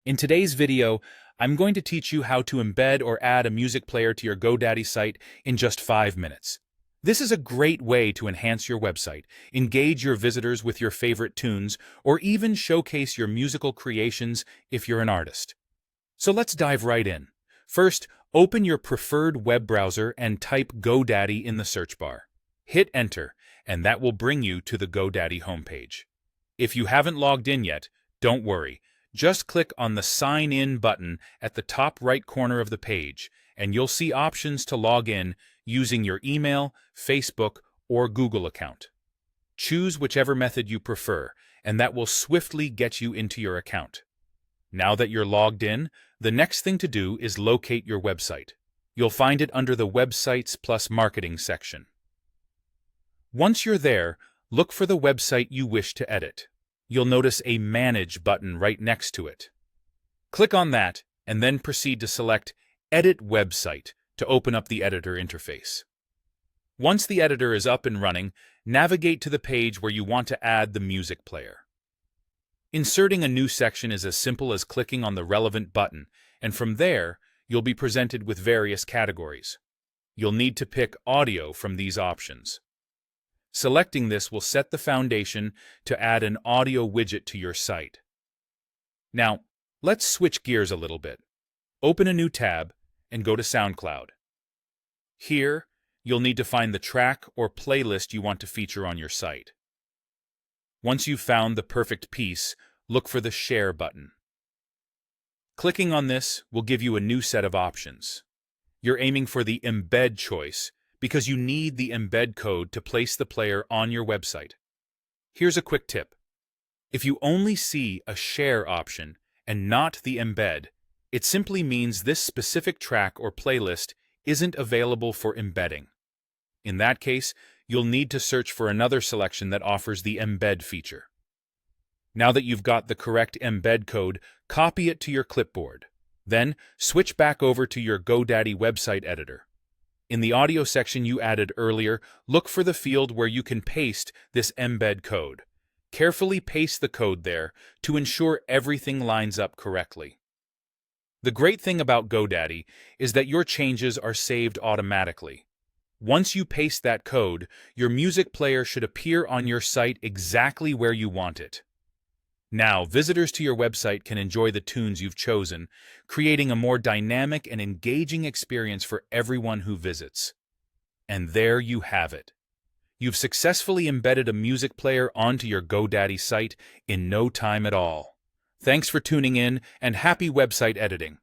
In today's video, I'm going to teach you how to embed or add a music player to your GoDaddy site in just 5 minutes. This is a great way to enhance your website, engage your visitors with your favorite tunes, or even showcase your musical creations if you're an artist. So let's dive right in. First, open your preferred web browser and type GoDaddy in the search bar. Hit Enter, and that will bring you to the GoDaddy homepage. If you haven't logged in yet, don't worry. Just click on the Sign In button at the top right corner of the page, and you'll see options to log in using your email, Facebook, or Google account. Choose whichever method you prefer, and that will swiftly get you into your account. Now that you're logged in, the next thing to do is locate your website. You'll find it under the Websites plus Marketing section. Once you're there, look for the website you wish to edit. You'll notice a Manage button right next to it. Click on that and then proceed to select Edit Website to open up the editor interface. Once the editor is up and running, navigate to the page where you want to add the music player. Inserting a new section is as simple as clicking on the relevant button, and from there, you'll be presented with various categories. You'll need to pick Audio from these options. Selecting this will set the foundation to add an audio widget to your site. Now, let's switch gears a little bit. Open a new tab and go to SoundCloud. Here, you'll need to find the track or playlist you want to feature on your site. Once you've found the perfect piece, look for the Share button. Clicking on this will give you a new set of options. You're aiming for the Embed choice, because you need the embed code to place the player on your website. Here's a quick tip. If you only see a share option and not the embed, it simply means this specific track or playlist isn't available for embedding. In that case, you'll need to search for another selection that offers the embed feature. Now that you've got the correct embed code, copy it to your clipboard. Then, switch back over to your GoDaddy website editor. In the audio section you added earlier, look for the field where you can paste this embed code. Carefully paste the code there to ensure everything lines up correctly. The great thing about GoDaddy is that your changes are saved automatically. Once you paste that code, your music player should appear on your site exactly where you want it. Now, visitors to your website can enjoy the tunes you've chosen, creating a more dynamic and engaging experience for everyone who visits. And there you have it. You've successfully embedded a music player onto your GoDaddy site in no time at all. Thanks for tuning in, and happy website editing!